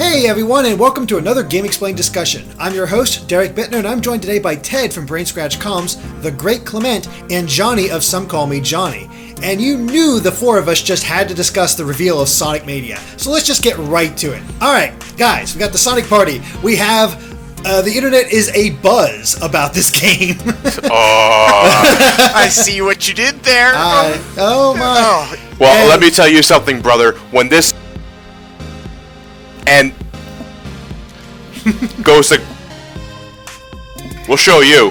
Hey everyone, and welcome to another Game Explained discussion. I'm your host, Derek Bittner, and I'm joined today by Ted from Brain Scratch Comms, the Great Clement, and Johnny of Some Call Me Johnny. And you knew the four of us just had to discuss the reveal of Sonic Mania, so let's just get right to it. Alright, guys, we got the Sonic Party. We have the internet is a buzz about this game. Oh, I see what you did there. Oh my. Well, let me tell you something, brother. When this and goes to, we'll show you.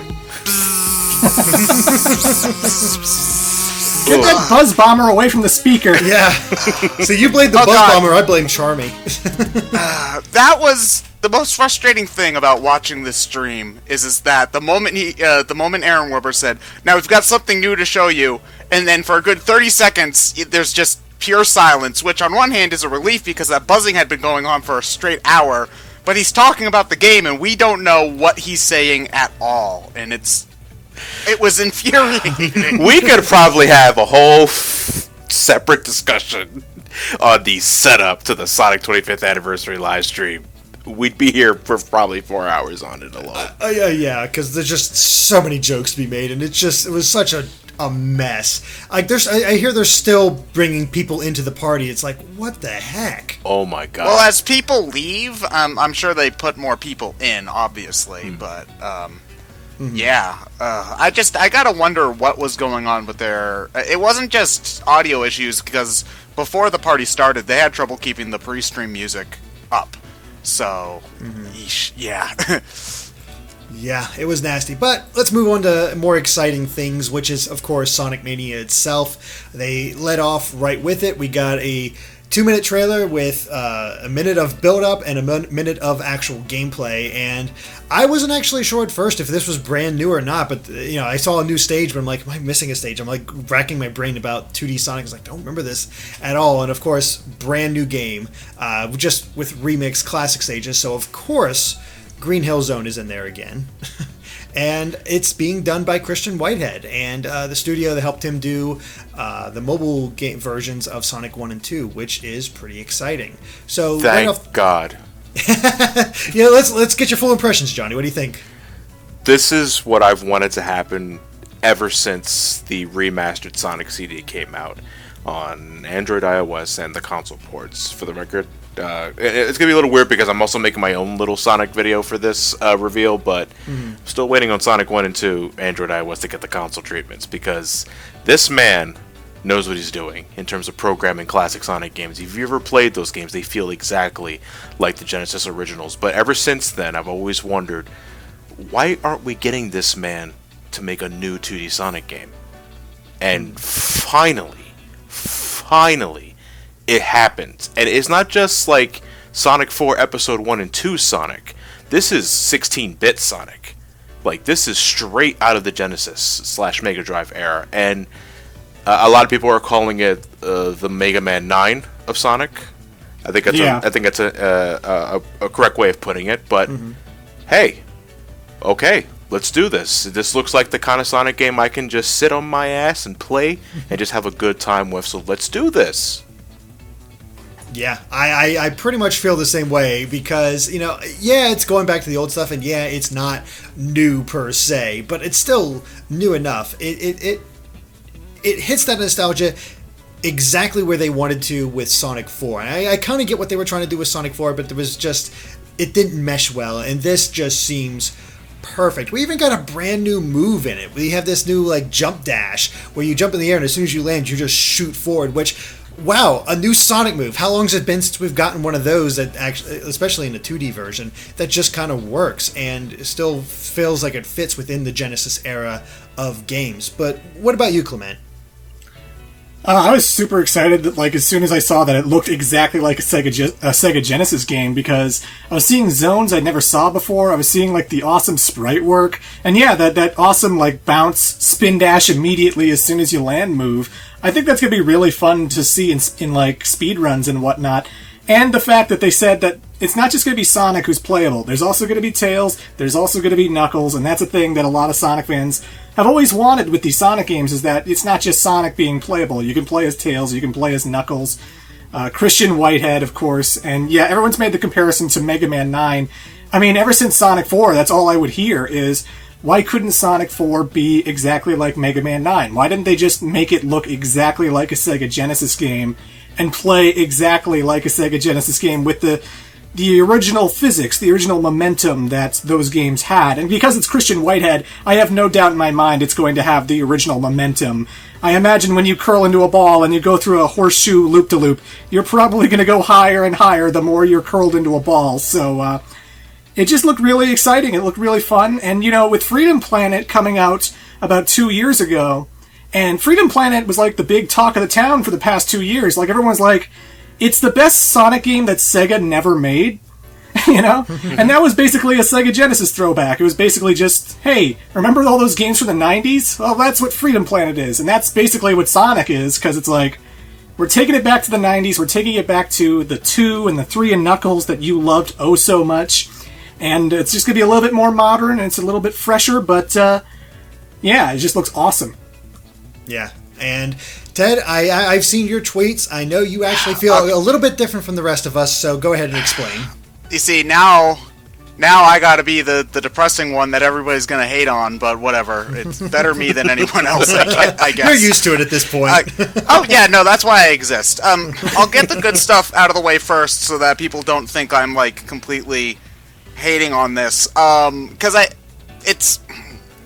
Get that buzz bomber away from the speaker. Yeah. So you blame the buzz bomber, I blame Charmy. That was the most frustrating thing about watching this stream is that the moment Aaron Weber said, "Now we've got something new to show you," and then for a good 30 seconds there's just pure silence, which on one hand is a relief because that buzzing had been going on for a straight hour, but he's talking about the game and we don't know what he's saying at all, and it was infuriating. We could probably have a whole separate discussion on the setup to the Sonic 25th anniversary live stream. We'd be here for probably 4 hours on it alone. Yeah, because there's just so many jokes to be made, and it was such a mess. Like, I hear they're still bringing people into the party. It's like, what the heck? Oh my god. Well, as people leave, I'm sure they put more people in, obviously, but yeah. I gotta wonder what was going on with their. It wasn't just audio issues, because before the party started, they had trouble keeping the pre-stream music up. So, yeah. Yeah, it was nasty. But let's move on to more exciting things, which is, of course, Sonic Mania itself. They led off right with it. We got a 2-minute trailer with a minute of build-up and a minute of actual gameplay. And I wasn't actually sure at first if this was brand new or not, but I saw a new stage, but I'm like, am I missing a stage? I'm like racking my brain about 2D Sonic. I was like, don't remember this at all. And of course, brand new game, just with remixed classic stages. So of course, Green Hill Zone is in there again. And it's being done by Christian Whitehead and the studio that helped him do the mobile game versions of Sonic 1 and 2, which is pretty exciting. So Thank God. Let's get your full impressions, Johnny. What do you think? This is what I've wanted to happen ever since the remastered Sonic CD came out on Android, iOS, and the console ports. For the record, it's gonna be a little weird because I'm also making my own little Sonic video for this reveal, but I'm still waiting on Sonic 1 and 2, Android, iOS, to get the console treatments, because this man knows what he's doing in terms of programming classic Sonic games. If you ever played those games, they feel exactly like the Genesis originals. But ever since then, I've always wondered, why aren't we getting this man to make a new 2D Sonic game? And finally, it happened. And it's not just like Sonic 4 Episode 1 and 2 Sonic. This is 16-bit Sonic. Like, this is straight out of the Genesis / Mega Drive era. And a lot of people are calling it the Mega Man 9 of Sonic. I think that's a correct way of putting it. But hey, okay, let's do this. This looks like the kind of Sonic game I can just sit on my ass and play and just have a good time with. So let's do this. Yeah, I pretty much feel the same way because, it's going back to the old stuff, and yeah, it's not new per se, but it's still new enough. It hits that nostalgia exactly where they wanted to with Sonic 4. And I kind of get what they were trying to do with Sonic 4, but it didn't mesh well, and this just seems perfect. We even got a brand new move in it. We have this new jump dash where you jump in the air, and as soon as you land, you just shoot forward, which... Wow, a new Sonic move. How long has it been since we've gotten one of those that actually, especially in the 2D version, that just kind of works and still feels like it fits within the Genesis era of games? But what about you, Clement? I was super excited that, as soon as I saw that it looked exactly like a Sega Genesis game, because I was seeing zones I never saw before. I was seeing the awesome sprite work, and yeah, that awesome bounce, spin dash immediately as soon as you land move. I think that's gonna be really fun to see in speed runs and whatnot. And the fact that they said that it's not just going to be Sonic who's playable. There's also going to be Tails, there's also going to be Knuckles, and that's a thing that a lot of Sonic fans have always wanted with these Sonic games, is that it's not just Sonic being playable. You can play as Tails, you can play as Knuckles. Christian Whitehead, of course, and yeah, everyone's made the comparison to Mega Man 9. I mean, ever since Sonic 4, that's all I would hear is, why couldn't Sonic 4 be exactly like Mega Man 9? Why didn't they just make it look exactly like a Sega Genesis game and play exactly like a Sega Genesis game with the original physics, the original momentum that those games had? And because it's Christian Whitehead, I have no doubt in my mind it's going to have the original momentum. I imagine when you curl into a ball and you go through a horseshoe loop-de-loop, you're probably going to go higher and higher the more you're curled into a ball. So, it just looked really exciting. It looked really fun. And, with Freedom Planet coming out about 2 years ago, and Freedom Planet was like the big talk of the town for the past 2 years. Like, everyone's like, it's the best Sonic game that Sega never made, And that was basically a Sega Genesis throwback. It was basically just, hey, remember all those games from the 90s? Well, that's what Freedom Planet is. And that's basically what Sonic is, because it's like, we're taking it back to the 90s. We're taking it back to the 2 and the 3 and Knuckles that you loved oh so much. And it's just going to be a little bit more modern, and it's a little bit fresher, but, yeah, it just looks awesome. Yeah, and Ted, I've seen your tweets. I know you actually feel a little bit different from the rest of us, so go ahead and explain. You see, now I gotta be the depressing one that everybody's gonna hate on, but whatever. It's better me than anyone else, I guess. You're used to it at this point. Oh, yeah, no, that's why I exist. I'll get the good stuff out of the way first so that people don't think I'm, completely hating on this. Because it's...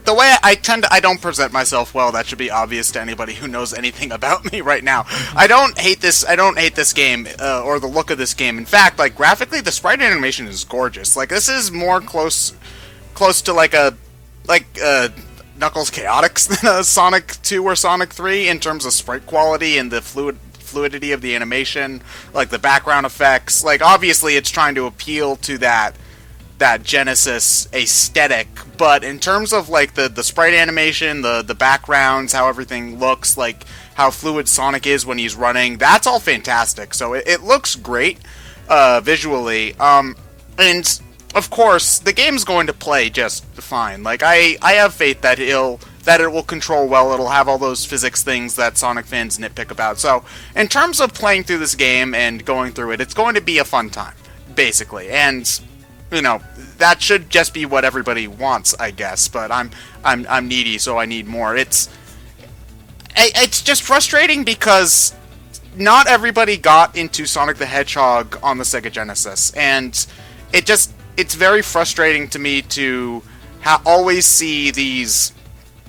The way I don't present myself well. That should be obvious to anybody who knows anything about me right now. I don't hate this game or the look of this game. In fact, graphically, the sprite animation is gorgeous. This is more close to Knuckles Chaotix than a Sonic 2 or Sonic 3 in terms of sprite quality and the fluidity of the animation, the background effects. Obviously, it's trying to appeal to that Genesis aesthetic, but in terms of the sprite animation, the backgrounds, how everything looks, how fluid Sonic is when he's running, that's all fantastic. So it looks great visually, and of course the game's going to play just fine. I have faith that it will control well. It'll have all those physics things that Sonic fans nitpick about. So in terms of playing through this game and going through it, it's going to be a fun time, basically, and that should just be what everybody wants, I guess. But I'm needy, so I need more. It's just frustrating because not everybody got into Sonic the Hedgehog on the Sega Genesis, and it's very frustrating to me to always see these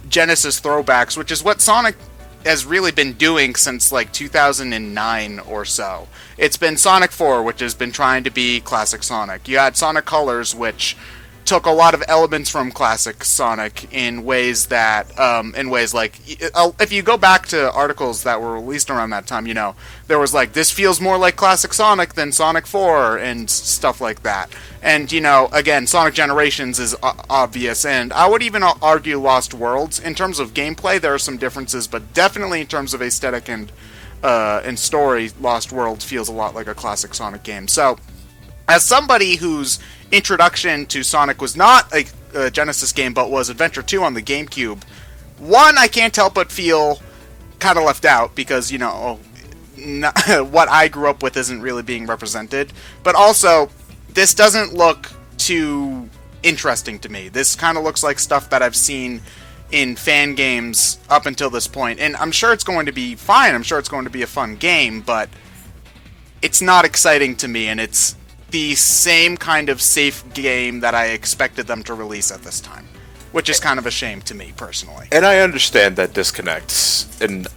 Genesis throwbacks, which is what Sonic has really been doing since 2009 or so. It's been Sonic 4, which has been trying to be classic Sonic. You had Sonic Colors, which took a lot of elements from classic Sonic in ways if you go back to articles that were released around that time, there was this feels more like classic Sonic than Sonic 4 and stuff like that. And, again, Sonic Generations is obvious, and I would even argue Lost Worlds. In terms of gameplay, there are some differences, but definitely in terms of aesthetic and story, Lost Worlds feels a lot like a classic Sonic game. So, as somebody whose introduction to Sonic was not a Genesis game, but was Adventure 2 on the GameCube, one, I can't help but feel kind of left out, because, what I grew up with isn't really being represented. But also, this doesn't look too interesting to me. This kind of looks like stuff that I've seen in fan games up until this point, and I'm sure it's going to be fine. I'm sure it's going to be a fun game, but it's not exciting to me, and it's the same kind of safe game that I expected them to release at this time, which is kind of a shame to me personally. And I understand that disconnects, and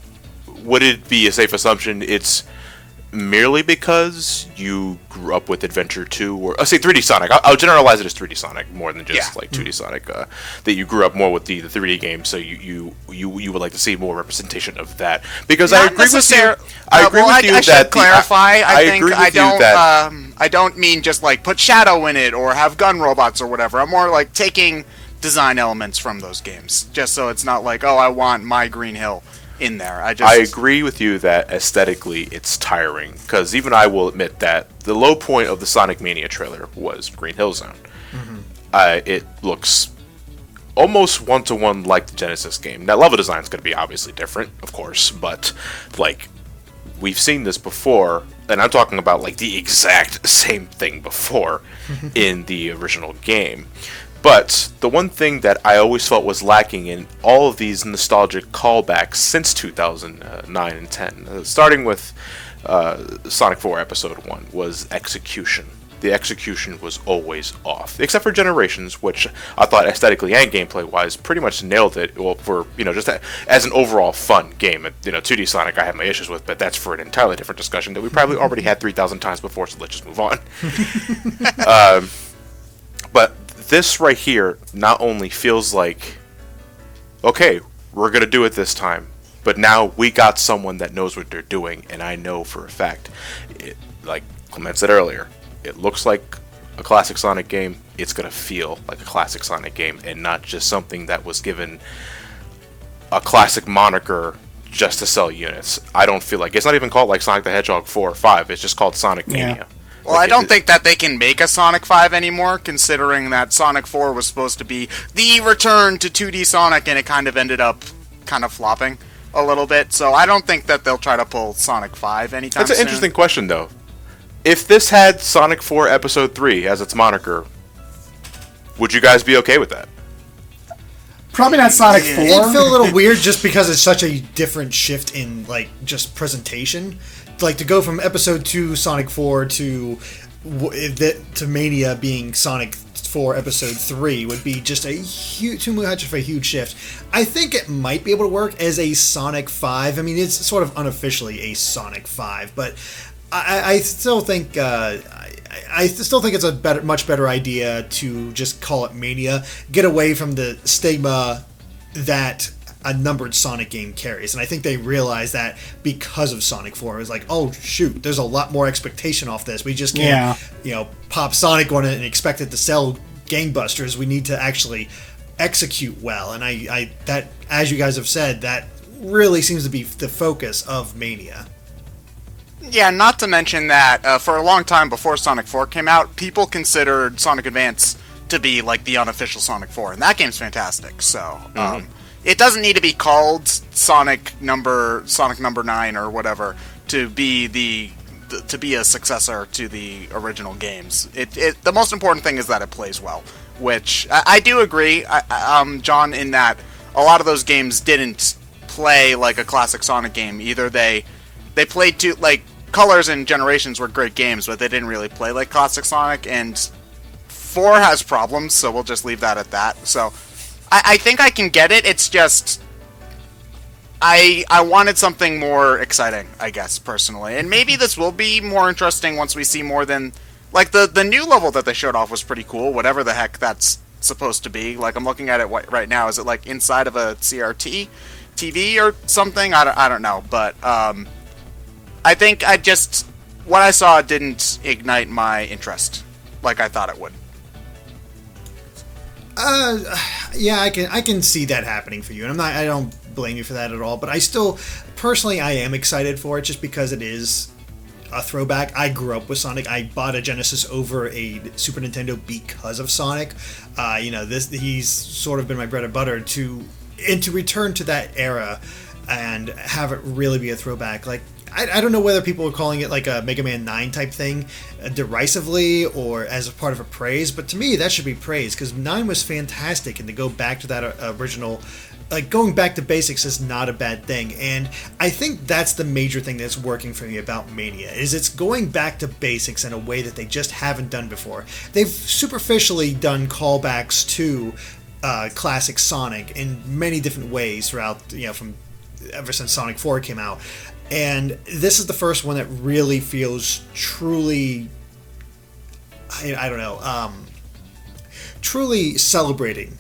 would it be a safe assumption it's merely because you grew up with Adventure 2, or I'll say 3D Sonic. I'll generalize it as 3D Sonic more than just 2D Sonic. That you grew up more with the 3D game, so you would like to see more representation of that. Because I agree with you. I should clarify. I don't mean just put Shadow in it or have gun robots or whatever. I'm more taking design elements from those games, just so it's not I want my Green Hill in there. I agree with you that aesthetically it's tiring, because even I will admit that the low point of the Sonic Mania trailer was Green Hill Zone. Mm-hmm. It looks almost one-to-one like the Genesis game. Now, level design is going to be obviously different, of course, but we've seen this before and I'm talking about like the exact same thing before in the original game. But the one thing that I always felt was lacking in all of these nostalgic callbacks since 2009 and 10, starting with Sonic 4 Episode 1, was execution. The execution was always off, except for Generations, which I thought aesthetically and gameplay-wise pretty much nailed it. Well, for just as an overall fun game. 2D Sonic I have my issues with, but that's for an entirely different discussion that we probably already had 3,000 times before. So let's just move on. But this right here not only feels like, okay, we're gonna do it this time, but now we got someone that knows what they're doing, and I know for a fact, like Clement said earlier, it looks like a classic Sonic game. It's going to feel like a classic Sonic game and not just something that was given a classic moniker just to sell units. I don't feel like it's not even called like Sonic the Hedgehog 4 or 5. It's just called Sonic Mania. Well, I don't think that they can make a Sonic 5 anymore, considering that Sonic 4 was supposed to be the return to 2D Sonic, and it kind of ended up kind of flopping a little bit. So I don't think that they'll try to pull Sonic 5 anytime soon. That's an interesting question, though. If this had Sonic 4 Episode 3 as its moniker, would you guys be okay with that? Probably not Sonic 4. It'd feel a little weird just because it's such a different shift in, like, just presentation. Like, to go from Episode 2 Sonic 4 to Mania being Sonic 4 Episode 3 would be just too much of a huge shift. I think it might be able to work as a Sonic 5. I mean, it's sort of unofficially a Sonic 5, but I still think it's a much better idea to just call it Mania, get away from the stigma that a numbered Sonic game carries. And I think they realize that because of Sonic 4. It was like, oh shoot, there's a lot more expectation off this. We just can't, pop Sonic on it and expect it to sell gangbusters. We need to actually execute well. And I that, as you guys have said, that really seems to be the focus of Mania. Yeah, not to mention that for a long time before Sonic 4 came out, people considered Sonic Advance to be like the unofficial Sonic 4, and that game's fantastic. So it doesn't need to be called Sonic number 9 or whatever to be to be a successor to the original games. The most important thing is that it plays well, which I do agree, John, in that a lot of those games didn't play like a classic Sonic game. Either they played to, like, Colors and Generations were great games, but they didn't really play like classic Sonic, and 4 has problems, so we'll just leave that at that. So I think I can get it. It's just I wanted something more exciting, I guess, personally. And maybe this will be more interesting once we see more than, like, the new level that they showed off was pretty cool, whatever the heck that's supposed to be. Like, I'm looking at it right now. Is it like inside of a CRT TV or something? I don't know, but I think what I saw didn't ignite my interest like I thought it would. Yeah, I can see that happening for you, and I don't blame you for that at all. But I still, personally, I am excited for it just because it is a throwback. I grew up with Sonic. I bought a Genesis over a Super Nintendo because of Sonic. He's sort of been my bread and butter to return to that era and have it really be a throwback. Like, I don't know whether people are calling it like a Mega Man 9 type thing derisively or as a part of a praise, but to me that should be praise because 9 was fantastic, and to go back to that original, like, going back to basics is not a bad thing. And I think that's the major thing that's working for me about Mania, is it's going back to basics in a way that they just haven't done before. They've superficially done callbacks to classic Sonic in many different ways throughout, from ever since Sonic 4 came out. And this is the first one that really feels truly, I don't know, truly celebrating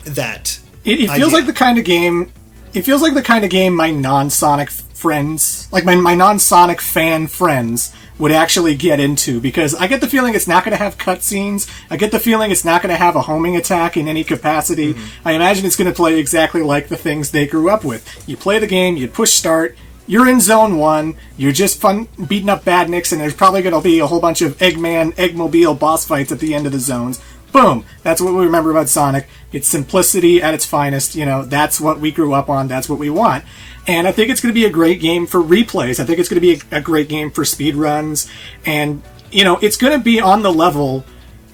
that. It feels like the kind of game. It feels like the kind of game my non-Sonic friends, like my non-Sonic fan friends, would actually get into, because I get the feeling it's not going to have cutscenes. I get the feeling it's not going to have a homing attack in any capacity. Mm-hmm. I imagine it's going to play exactly like the things they grew up with. You play the game, you push start. You're in Zone 1, you're just fun beating up badniks, and there's probably going to be a whole bunch of Eggman, Eggmobile boss fights at the end of the zones. Boom. That's what we remember about Sonic. It's simplicity at its finest. That's what we grew up on. That's what we want. And I think it's going to be a great game for replays. I think it's going to be a great game for speedruns. And, it's going to be on the level,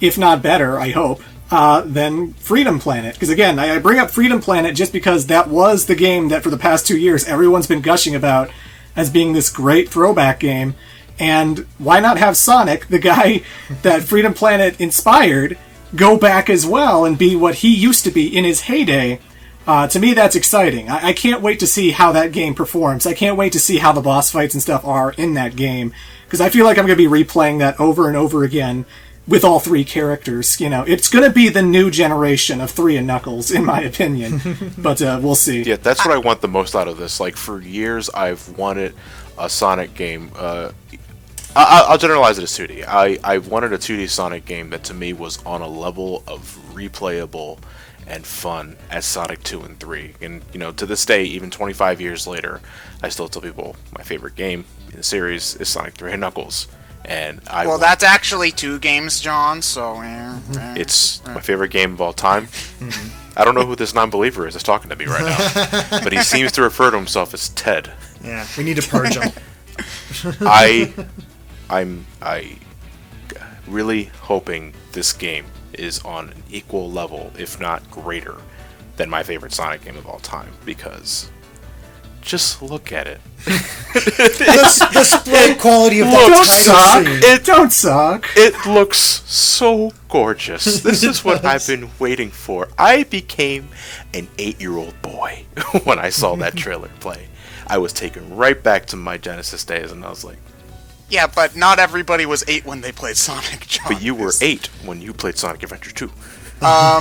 if not better, I hope, than Freedom Planet. Because, again, I bring up Freedom Planet just because that was the game that for the past 2 years everyone's been gushing about as being this great throwback game. And why not have Sonic, the guy that Freedom Planet inspired, go back as well and be what he used to be in his heyday? To me, that's exciting. I can't wait to see how that game performs. I can't wait to see how the boss fights and stuff are in that game. Because I feel like I'm going to be replaying that over and over again with all 3 characters. It's going to be the new generation of 3 and Knuckles, in my opinion. But we'll see. Yeah, that's what I want the most out of this. Like, for years, I've wanted a Sonic game. I'll generalize it as 2D. I wanted a 2D Sonic game that, to me, was on a level of replayable and fun as Sonic 2 and 3. And, to this day, even 25 years later, I still tell people my favorite game in the series is Sonic 3 and Knuckles. And that's actually 2 games, John, so... It's my favorite game of all time. I don't know who this non-believer is that's talking to me right now, but he seems to refer to himself as Ted. Yeah, we need to purge him. I'm really hoping this game is on an equal level, if not greater, than my favorite Sonic game of all time, because just look at it. the sprite quality of that title scene. It don't suck. It looks so gorgeous. This is what I've been waiting for. I became an 8-year-old boy when I saw that trailer play. I was taken right back to my Genesis days, and I was like, yeah, but not everybody was 8 when they played Sonic, John. But you were 8 when you played Sonic Adventure 2. I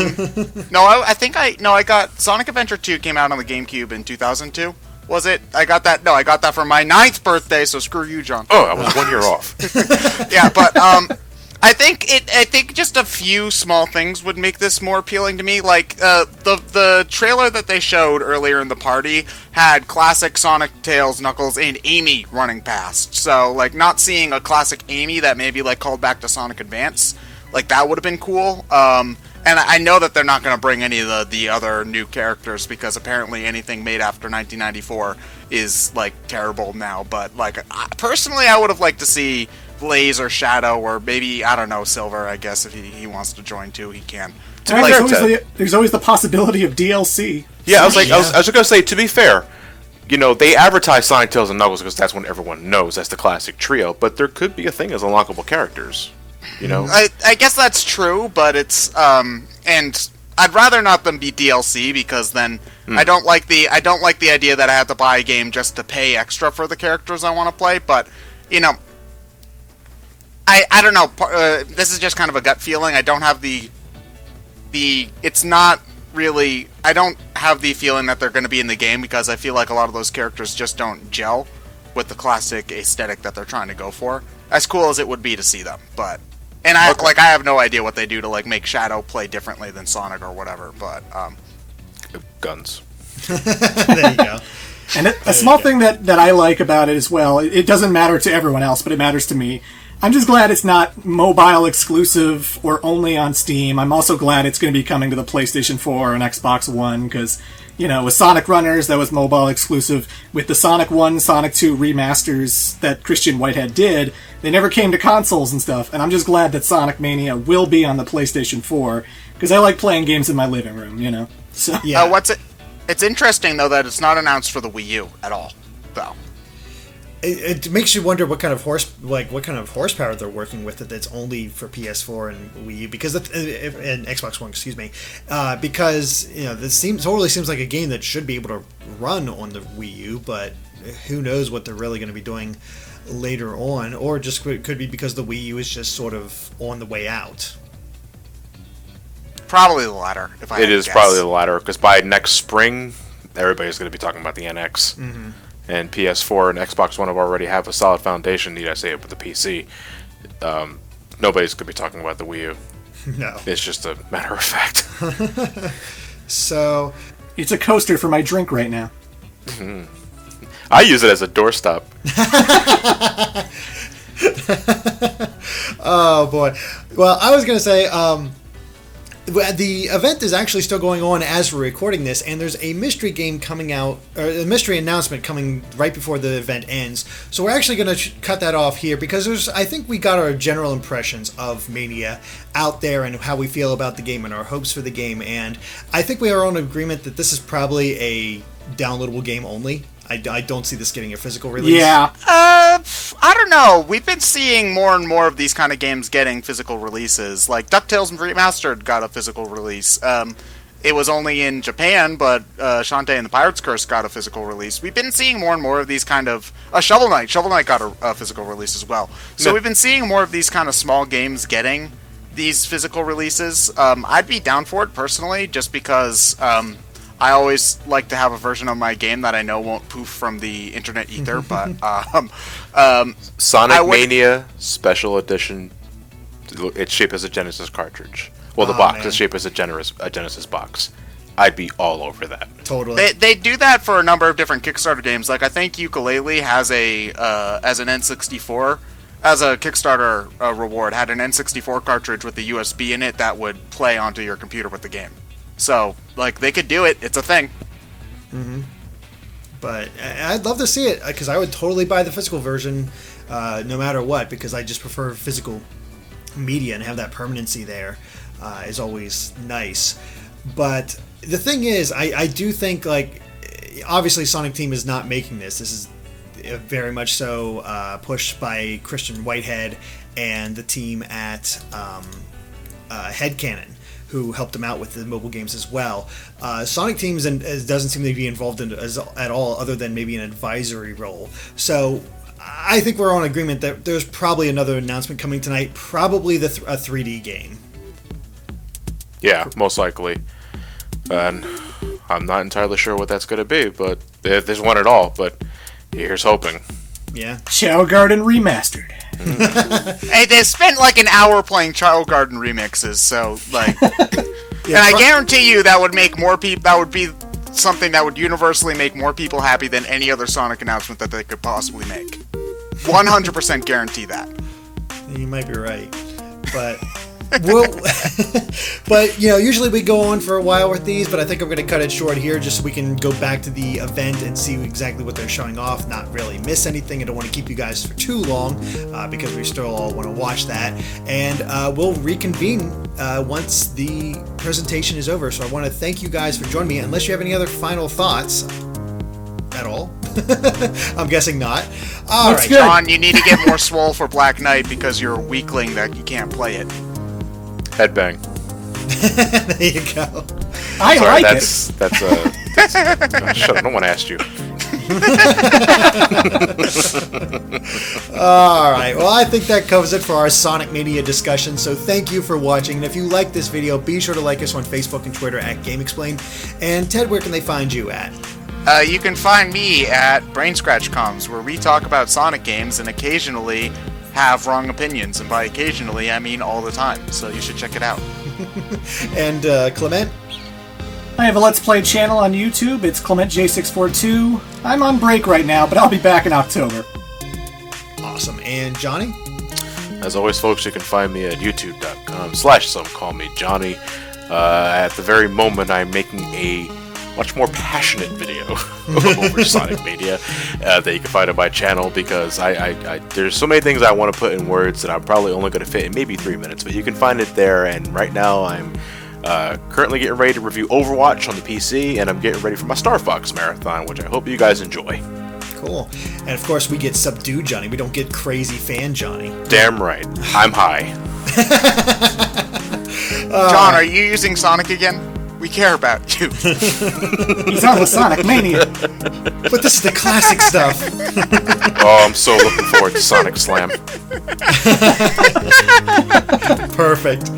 got Sonic Adventure 2 came out on the GameCube in 2002. Was it? I got that for my 9th birthday, so screw you, John. Oh, I was 1 year off. Yeah, but I think just a few small things would make this more appealing to me. Like the trailer that they showed earlier in the party had classic Sonic, Tails, Knuckles, and Amy running past. So like not seeing a classic Amy that maybe like called back to Sonic Advance, like that would have been cool. And I know that they're not going to bring any of the other new characters because apparently anything made after 1994 is like terrible now. But like personally, I would have liked to see Blaze or Shadow or maybe, I don't know, Silver, I guess. If he wants to join too, he can. There's always the possibility of DLC. Yeah, I was just going to say, to be fair, they advertise Sonic, Tails, and Knuckles because that's what everyone knows. That's the classic trio. But there could be a thing as unlockable characters. I guess that's true, but it's and I'd rather not them be DLC because then I don't like the idea that I have to buy a game just to pay extra for the characters I want to play. But I don't know. This is just kind of a gut feeling. I don't have it's not really. I don't have the feeling that they're going to be in the game because I feel like a lot of those characters just don't gel with the classic aesthetic that they're trying to go for. As cool as it would be to see them, but. And I have no idea what they do to like make Shadow play differently than Sonic or whatever, but guns. There you go. And a small thing that I like about it as well, it doesn't matter to everyone else, but it matters to me. I'm just glad it's not mobile exclusive or only on Steam. I'm also glad it's going to be coming to the PlayStation 4 and Xbox One because, with Sonic Runners, that was mobile exclusive. With the Sonic 1, Sonic 2 remasters that Christian Whitehead did, they never came to consoles and stuff. And I'm just glad that Sonic Mania will be on the PlayStation 4 because I like playing games in my living room, So yeah. It's interesting though that it's not announced for the Wii U at all, though. It makes you wonder what kind of horsepower they're working with that's only for PS4 and Wii U because and Xbox One, excuse me, because this totally seems like a game that should be able to run on the Wii U, but who knows what they're really going to be doing later on, or just could be because the Wii U is just sort of on the way out. Probably the latter. If I it is probably the latter because by next spring, everybody's going to be talking about the NX. Mm-hmm. And PS4 and Xbox One have a solid foundation, need I say it, with the PC. Nobody's going to be talking about the Wii U. No. It's just a matter of fact. So... It's a coaster for my drink right now. Mm-hmm. I use it as a doorstop. Oh, boy. Well, I was going to say... The event is actually still going on as we're recording this, and there's a mystery game coming out, or a mystery announcement coming right before the event ends. So we're actually going to cut that off here because I think we got our general impressions of Mania out there and how we feel about the game and our hopes for the game. And I think we are on agreement that this is probably a downloadable game only. I don't see this getting a physical release. Yeah. I don't know. We've been seeing more and more of these kind of games getting physical releases. Like DuckTales Remastered got a physical release. It was only in Japan, but Shantae and the Pirate's Curse got a physical release. We've been seeing more and more of these kind of... Shovel Knight. Shovel Knight got a physical release as well. So we've been seeing more of these kind of small games getting these physical releases. I'd be down for it, personally, just because... I always like to have a version of my game that I know won't poof from the internet ether, but Sonic Mania Special Edition. It's shaped as a Genesis cartridge. Well, the box is shaped as a Genesis box. I'd be all over that. Totally. They do that for a number of different Kickstarter games. Like I think Yooka-Laylee has as an N64 as a Kickstarter reward had an N64 cartridge with the USB in it that would play onto your computer with the game. So, like, they could do it. It's a thing. Mm-hmm. But I'd love to see it, because I would totally buy the physical version no matter what, because I just prefer physical media and have that permanency there is always nice. But the thing is, I do think, like, obviously Sonic Team is not making this. This is very much so pushed by Christian Whitehead and the team at Headcanon, who helped him out with the mobile games as well. Sonic Teams doesn't seem to be involved in at all, other than maybe an advisory role. So I think we're on agreement that there's probably another announcement coming tonight, probably a 3D game. Yeah, most likely. And I'm not entirely sure what that's going to be, but if there's one at all, but here's hoping. Yeah. Shadow Garden Remastered. Hey, they spent like an hour playing Child Garden remixes, so like, and I guarantee you that would make more people. That would be something that would universally make more people happy than any other Sonic announcement that they could possibly make. 100% guarantee that. You might be right, but but usually we go on for a while with these, but I think I'm going to cut it short here just so we can go back to the event and see exactly what they're showing off, not really miss anything. I don't want to keep you guys for too long because we still all want to watch that, and we'll reconvene once the presentation is over. So I want to thank you guys for joining me, unless you have any other final thoughts at all. I'm guessing not. All right, John, you need to get more swole for Black Knight because you're a weakling that you can't play it. Headbang. There you go. I Sorry, like that's shut up, no one asked you. Alright, well I think that covers it for our Sonic Mania discussion, so thank you for watching, and if you like this video, be sure to like us on Facebook and Twitter at GameExplain. And Ted, where can they find you at? You can find me at Brain Scratch Coms, where we talk about Sonic games and occasionally have wrong opinions, and by occasionally I mean all the time, so you should check it out. And Clement? I have a Let's Play channel on YouTube. It's ClementJ642. I'm on break right now, but I'll be back in October. Awesome. And Johnny? As always, folks, you can find me at youtube.com/somecallmejohnny. At the very moment, I'm making a much more passionate video over Sonic Mania that you can find on my channel, because I there's so many things I want to put in words that I'm probably only going to fit in maybe 3 minutes, but you can find it there. And right now I'm currently getting ready to review Overwatch on the PC, and I'm getting ready for my Star Fox marathon, which I hope you guys enjoy. Cool. And of course we get subdued Johnny, we don't get crazy fan Johnny. Damn right. I'm high. John, are you using Sonic again? We care about you. He's on the Sonic Mania. But this is the classic stuff. Oh, I'm so looking forward to Sonic Slam. Perfect.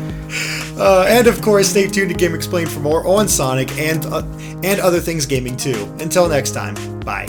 And of course, stay tuned to Game Explained for more on Sonic and other things gaming too. Until next time, bye.